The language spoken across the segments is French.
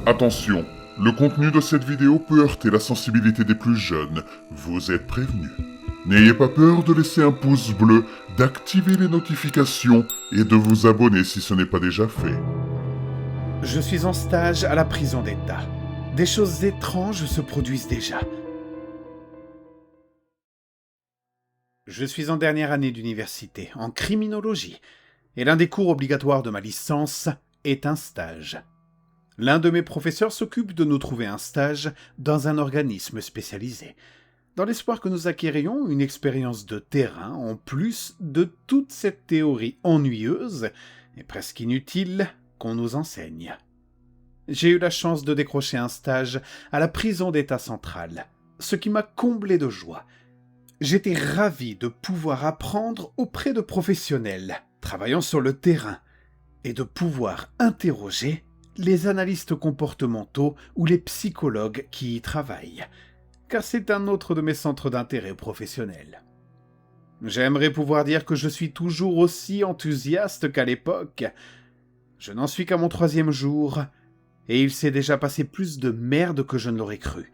Attention, le contenu de cette vidéo peut heurter la sensibilité des plus jeunes, vous êtes prévenus. N'ayez pas peur de laisser un pouce bleu, d'activer les notifications et de vous abonner si ce n'est pas déjà fait. Je suis en stage à la prison d'État. Des choses étranges se produisent déjà. Je suis en dernière année d'université, en criminologie, et l'un des cours obligatoires de ma licence est un stage. L'un de mes professeurs s'occupe de nous trouver un stage dans un organisme spécialisé, dans l'espoir que nous acquérions une expérience de terrain en plus de toute cette théorie ennuyeuse et presque inutile qu'on nous enseigne. J'ai eu la chance de décrocher un stage à la prison d'État centrale, ce qui m'a comblé de joie. J'étais ravi de pouvoir apprendre auprès de professionnels travaillant sur le terrain et de pouvoir interroger les analystes comportementaux ou les psychologues qui y travaillent, car c'est un autre de mes centres d'intérêt professionnels. J'aimerais pouvoir dire que je suis toujours aussi enthousiaste qu'à l'époque. Je n'en suis qu'à mon 3e jour, et il s'est déjà passé plus de merde que je ne l'aurais cru.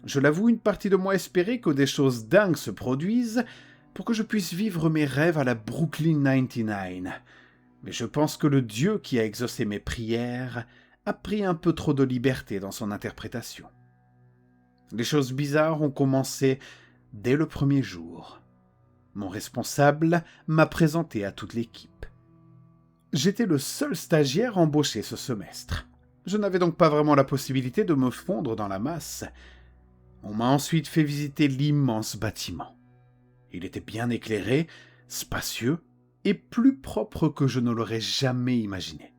Je l'avoue, une partie de moi espérait que des choses dingues se produisent pour que je puisse vivre mes rêves à la Brooklyn 99. Mais je pense que le Dieu qui a exaucé mes prières a pris un peu trop de liberté dans son interprétation. Les choses bizarres ont commencé dès le 1er jour. Mon responsable m'a présenté à toute l'équipe. J'étais le seul stagiaire embauché ce semestre. Je n'avais donc pas vraiment la possibilité de me fondre dans la masse. On m'a ensuite fait visiter l'immense bâtiment. Il était bien éclairé, spacieux et plus propre que je ne l'aurais jamais imaginé.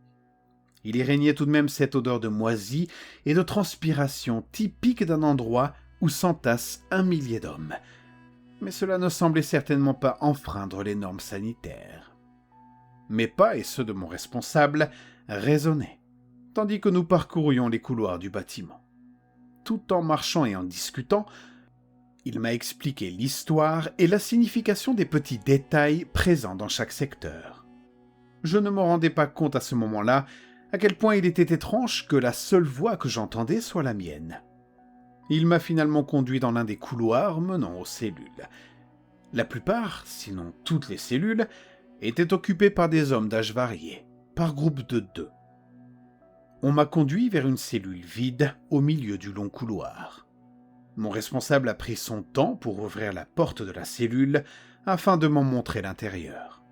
Il y régnait tout de même cette odeur de moisi et de transpiration typique d'un endroit où s'entassent 1 millier d'hommes. Mais cela ne semblait certainement pas enfreindre les normes sanitaires. Mes pas et ceux de mon responsable résonnaient, tandis que nous parcourions les couloirs du bâtiment. Tout en marchant et en discutant, il m'a expliqué l'histoire et la signification des petits détails présents dans chaque secteur. Je ne me rendais pas compte à ce moment-là à quel point il était étrange que la seule voix que j'entendais soit la mienne. Il m'a finalement conduit dans l'un des couloirs menant aux cellules. La plupart, sinon toutes les cellules, étaient occupées par des hommes d'âge varié, par groupe de 2. On m'a conduit vers une cellule vide au milieu du long couloir. Mon responsable a pris son temps pour ouvrir la porte de la cellule afin de m'en montrer l'intérieur.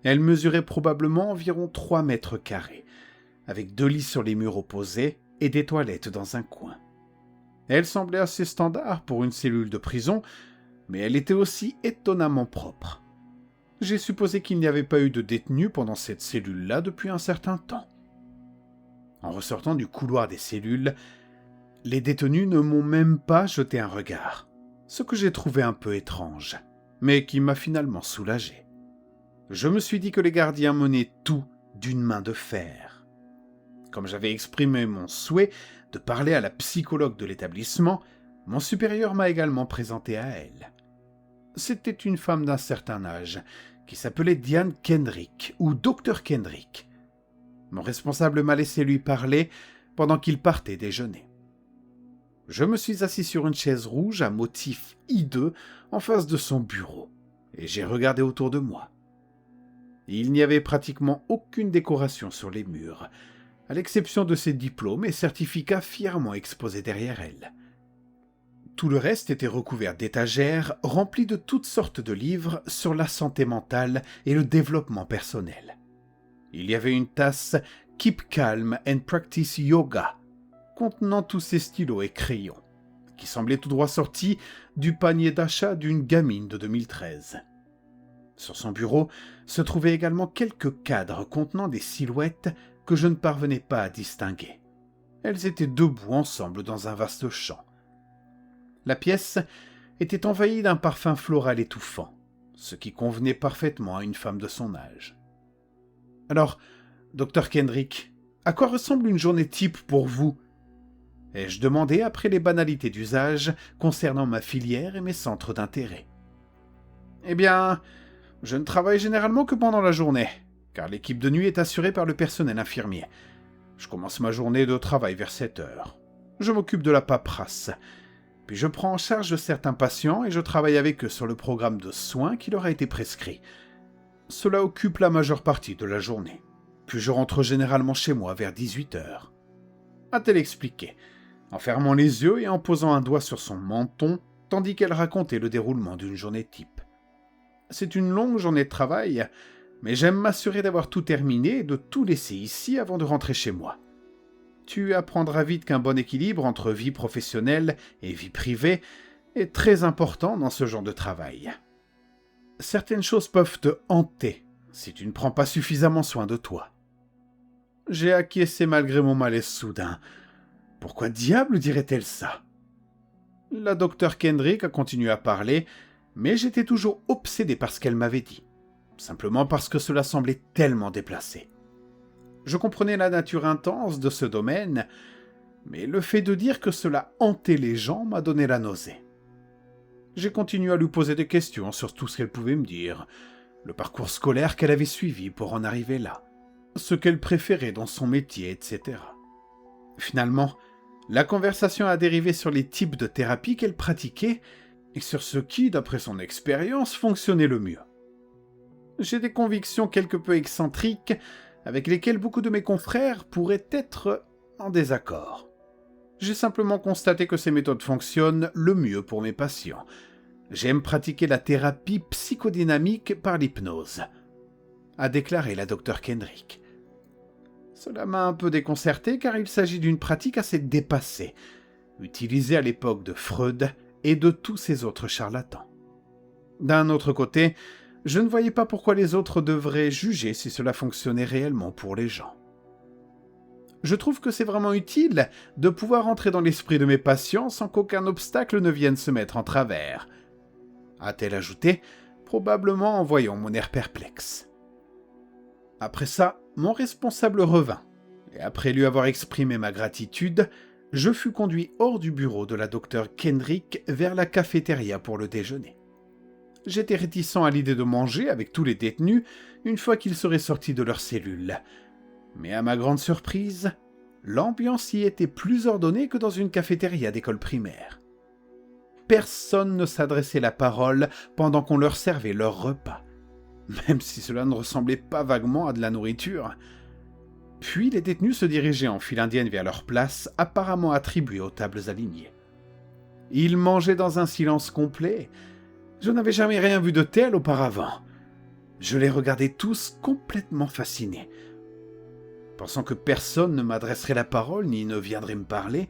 Elle mesurait probablement environ 3 mètres carrés, avec 2 lits sur les murs opposés et des toilettes dans un coin. Elle semblait assez standard pour une cellule de prison, mais elle était aussi étonnamment propre. J'ai supposé qu'il n'y avait pas eu de détenus pendant cette cellule-là depuis un certain temps. En ressortant du couloir des cellules, les détenus ne m'ont même pas jeté un regard, ce que j'ai trouvé un peu étrange, mais qui m'a finalement soulagé. Je me suis dit que les gardiens menaient tout d'une main de fer. Comme j'avais exprimé mon souhait de parler à la psychologue de l'établissement, mon supérieur m'a également présenté à elle. C'était une femme d'un certain âge, qui s'appelait Diane Kendrick, ou Dr Kendrick. Mon responsable m'a laissé lui parler pendant qu'il partait déjeuner. Je me suis assis sur une chaise rouge à motif hideux en face de son bureau, et j'ai regardé autour de moi. Il n'y avait pratiquement aucune décoration sur les murs, à l'exception de ses diplômes et certificats fièrement exposés derrière elle. Tout le reste était recouvert d'étagères remplies de toutes sortes de livres sur la santé mentale et le développement personnel. Il y avait une tasse « Keep Calm and Practice Yoga » contenant tous ses stylos et crayons, qui semblait tout droit sorti du panier d'achat d'une gamine de 2013. Sur son bureau se trouvaient également quelques cadres contenant des silhouettes que je ne parvenais pas à distinguer. Elles étaient debout ensemble dans un vaste champ. La pièce était envahie d'un parfum floral étouffant, ce qui convenait parfaitement à une femme de son âge. « Alors, Dr Kendrick, à quoi ressemble une journée type pour vous ?» ai-je demandé après les banalités d'usage concernant ma filière et mes centres d'intérêt. « Eh bien, je ne travaille généralement que pendant la journée, car l'équipe de nuit est assurée par le personnel infirmier. Je commence ma journée de travail vers 7 heures. Je m'occupe de la paperasse. Puis je prends en charge certains patients et je travaille avec eux sur le programme de soins qui leur a été prescrit. Cela occupe la majeure partie de la journée. Puis je rentre généralement chez moi vers 18 heures. A-t-elle expliqué, en fermant les yeux et en posant un doigt sur son menton, tandis qu'elle racontait le déroulement d'une journée type. C'est une longue journée de travail, mais j'aime m'assurer d'avoir tout terminé et de tout laisser ici avant de rentrer chez moi. Tu apprendras vite qu'un bon équilibre entre vie professionnelle et vie privée est très important dans ce genre de travail. Certaines choses peuvent te hanter si tu ne prends pas suffisamment soin de toi. J'ai acquiescé malgré mon malaise soudain. Pourquoi diable dirait-elle ça? La docteure Kendrick a continué à parler, mais j'étais toujours obsédé par ce qu'elle m'avait dit, simplement parce que cela semblait tellement déplacé. Je comprenais la nature intense de ce domaine, mais le fait de dire que cela hantait les gens m'a donné la nausée. J'ai continué à lui poser des questions sur tout ce qu'elle pouvait me dire, le parcours scolaire qu'elle avait suivi pour en arriver là, ce qu'elle préférait dans son métier, etc. Finalement, la conversation a dérivé sur les types de thérapie qu'elle pratiquait et sur ce qui, d'après son expérience, fonctionnait le mieux. J'ai des convictions quelque peu excentriques avec lesquelles beaucoup de mes confrères pourraient être en désaccord. J'ai simplement constaté que ces méthodes fonctionnent le mieux pour mes patients. J'aime pratiquer la thérapie psychodynamique par l'hypnose, a déclaré la docteure Kendrick. Cela m'a un peu déconcerté car il s'agit d'une pratique assez dépassée, utilisée à l'époque de Freud et de tous ces autres charlatans. D'un autre côté, je ne voyais pas pourquoi les autres devraient juger si cela fonctionnait réellement pour les gens. Je trouve que c'est vraiment utile de pouvoir entrer dans l'esprit de mes patients sans qu'aucun obstacle ne vienne se mettre en travers, a-t-elle ajouté, probablement en voyant mon air perplexe. Après ça, mon responsable revint, et après lui avoir exprimé ma gratitude, je fus conduit hors du bureau de la docteure Kendrick vers la cafétéria pour le déjeuner. J'étais réticent à l'idée de manger avec tous les détenus une fois qu'ils seraient sortis de leur cellule. Mais à ma grande surprise, l'ambiance y était plus ordonnée que dans une cafétéria d'école primaire. Personne ne s'adressait la parole pendant qu'on leur servait leur repas, même si cela ne ressemblait pas vaguement à de la nourriture. Puis les détenus se dirigeaient en file indienne vers leur place, apparemment attribuée aux tables alignées. Ils mangeaient dans un silence complet. Je n'avais jamais rien vu de tel auparavant. Je les regardais tous complètement fascinés. Pensant que personne ne m'adresserait la parole ni ne viendrait me parler,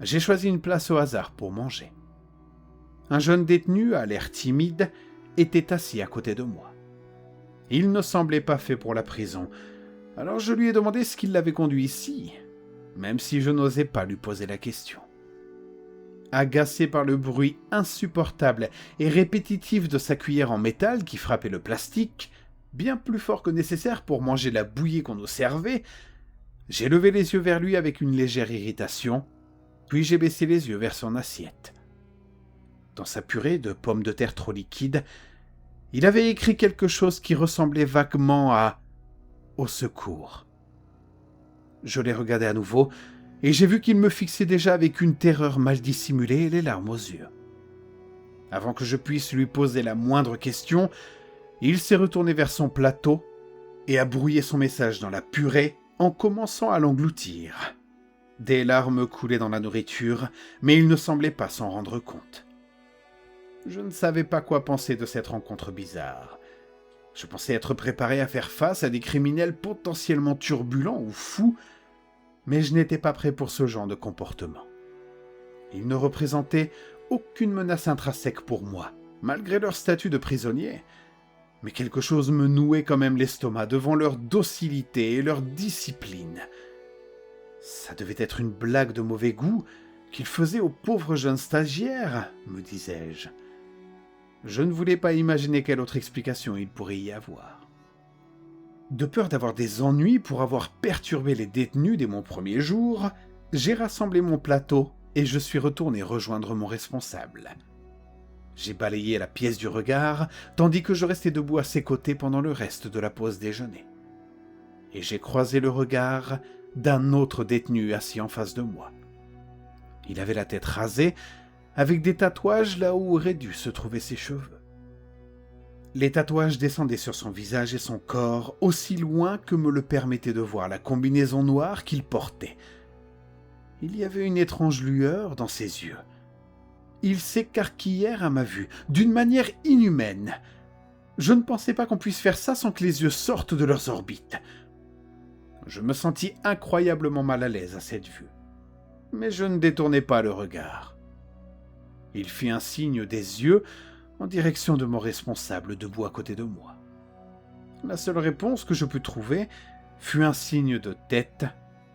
j'ai choisi une place au hasard pour manger. Un jeune détenu, à l'air timide, était assis à côté de moi. Il ne semblait pas fait pour la prison, alors je lui ai demandé ce qui l'avait conduit ici, même si je n'osais pas lui poser la question. Agacé par le bruit insupportable et répétitif de sa cuillère en métal qui frappait le plastique, bien plus fort que nécessaire pour manger la bouillie qu'on nous servait, j'ai levé les yeux vers lui avec une légère irritation, puis j'ai baissé les yeux vers son assiette. Dans sa purée de pommes de terre trop liquide, il avait écrit quelque chose qui ressemblait vaguement à « Au secours ». Je l'ai regardé à nouveau, et j'ai vu qu'il me fixait déjà avec une terreur mal dissimulée et les larmes aux yeux. Avant que je puisse lui poser la moindre question, il s'est retourné vers son plateau et a brouillé son message dans la purée en commençant à l'engloutir. Des larmes coulaient dans la nourriture, mais il ne semblait pas s'en rendre compte. Je ne savais pas quoi penser de cette rencontre bizarre. Je pensais être préparé à faire face à des criminels potentiellement turbulents ou fous, mais je n'étais pas prêt pour ce genre de comportement. Ils ne représentaient aucune menace intrinsèque pour moi, malgré leur statut de prisonnier, mais quelque chose me nouait quand même l'estomac devant leur docilité et leur discipline. Ça devait être une blague de mauvais goût qu'ils faisaient aux pauvres jeunes stagiaires, me disais-je. Je ne voulais pas imaginer quelle autre explication il pourrait y avoir. De peur d'avoir des ennuis pour avoir perturbé les détenus dès mon premier jour, j'ai rassemblé mon plateau et je suis retourné rejoindre mon responsable. J'ai balayé la pièce du regard, tandis que je restais debout à ses côtés pendant le reste de la pause déjeuner. Et j'ai croisé le regard d'un autre détenu assis en face de moi. Il avait la tête rasée, avec des tatouages là où auraient dû se trouver ses cheveux. Les tatouages descendaient sur son visage et son corps, aussi loin que me le permettait de voir la combinaison noire qu'il portait. Il y avait une étrange lueur dans ses yeux. Ils s'écarquillèrent à ma vue, d'une manière inhumaine. Je ne pensais pas qu'on puisse faire ça sans que les yeux sortent de leurs orbites. Je me sentis incroyablement mal à l'aise à cette vue. Mais je ne détournai pas le regard. Il fit un signe des yeux en direction de mon responsable debout à côté de moi. La seule réponse que je pus trouver fut un signe de tête,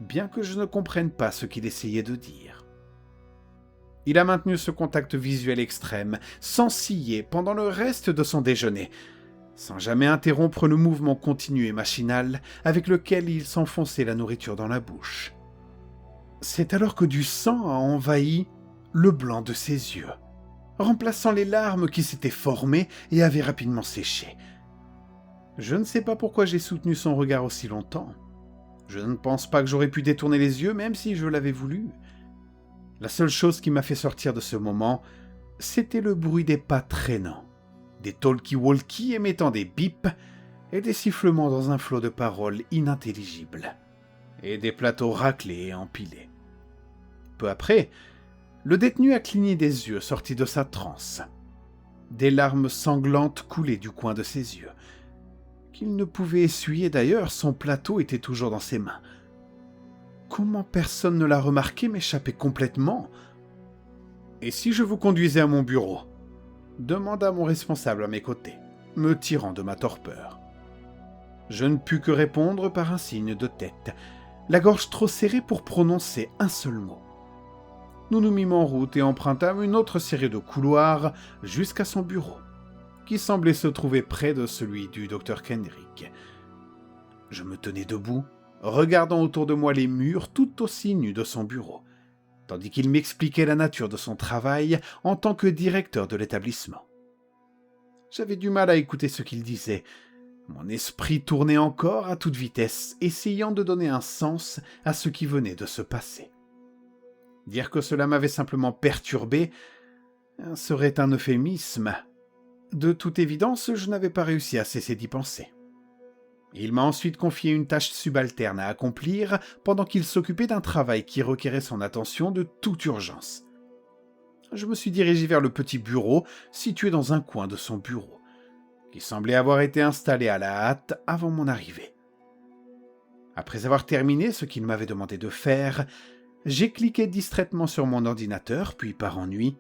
bien que je ne comprenne pas ce qu'il essayait de dire. Il a maintenu ce contact visuel extrême, sans ciller, pendant le reste de son déjeuner, sans jamais interrompre le mouvement continu et machinal avec lequel il s'enfonçait la nourriture dans la bouche. C'est alors que du sang a envahi le blanc de ses yeux, remplaçant les larmes qui s'étaient formées et avaient rapidement séché. Je ne sais pas pourquoi j'ai soutenu son regard aussi longtemps. Je ne pense pas que j'aurais pu détourner les yeux, même si je l'avais voulu. La seule chose qui m'a fait sortir de ce moment, c'était le bruit des pas traînants, des talkie-walkie émettant des bips et des sifflements dans un flot de paroles inintelligibles, et des plateaux raclés et empilés. Peu après, le détenu a cligné des yeux sorti de sa transe. Des larmes sanglantes coulaient du coin de ses yeux. Qu'il ne pouvait essuyer d'ailleurs, son plateau était toujours dans ses mains. Comment personne ne l'a remarqué m'échappait complètement. « Et si je vous conduisais à mon bureau ?» demanda mon responsable à mes côtés, me tirant de ma torpeur. Je ne pus que répondre par un signe de tête, la gorge trop serrée pour prononcer un seul mot. Nous nous mîmes en route et empruntâmes une autre série de couloirs jusqu'à son bureau, qui semblait se trouver près de celui du Dr Kendrick. Je me tenais debout, regardant autour de moi les murs tout aussi nus de son bureau, tandis qu'il m'expliquait la nature de son travail en tant que directeur de l'établissement. J'avais du mal à écouter ce qu'il disait. Mon esprit tournait encore à toute vitesse, essayant de donner un sens à ce qui venait de se passer. Dire que cela m'avait simplement perturbé serait un euphémisme. De toute évidence, je n'avais pas réussi à cesser d'y penser. Il m'a ensuite confié une tâche subalterne à accomplir pendant qu'il s'occupait d'un travail qui requérait son attention de toute urgence. Je me suis dirigé vers le petit bureau situé dans un coin de son bureau, qui semblait avoir été installé à la hâte avant mon arrivée. Après avoir terminé ce qu'il m'avait demandé de faire, j'ai cliqué distraitement sur mon ordinateur, puis par ennui,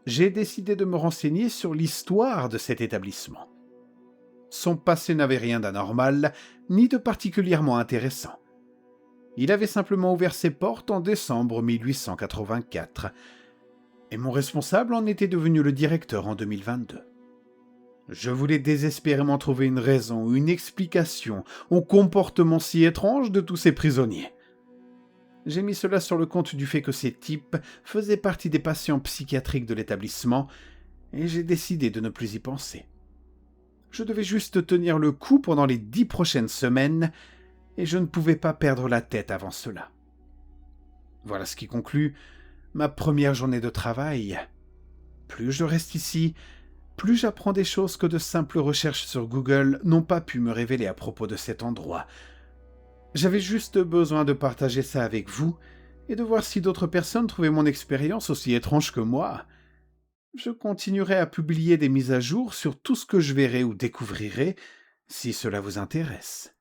j'ai décidé de me renseigner sur l'histoire de cet établissement. Son passé n'avait rien d'anormal, ni de particulièrement intéressant. Il avait simplement ouvert ses portes en décembre 1884, et mon responsable en était devenu le directeur en 2022. Je voulais désespérément trouver une raison, une explication au comportement si étrange de tous ces prisonniers. J'ai mis cela sur le compte du fait que ces types faisaient partie des patients psychiatriques de l'établissement, et j'ai décidé de ne plus y penser. Je devais juste tenir le coup pendant les 10 prochaines semaines, et je ne pouvais pas perdre la tête avant cela. Voilà ce qui conclut ma première journée de travail. Plus je reste ici, plus j'apprends des choses que de simples recherches sur Google n'ont pas pu me révéler à propos de cet endroit. J'avais juste besoin de partager ça avec vous et de voir si d'autres personnes trouvaient mon expérience aussi étrange que moi. Je continuerai à publier des mises à jour sur tout ce que je verrai ou découvrirai, si cela vous intéresse.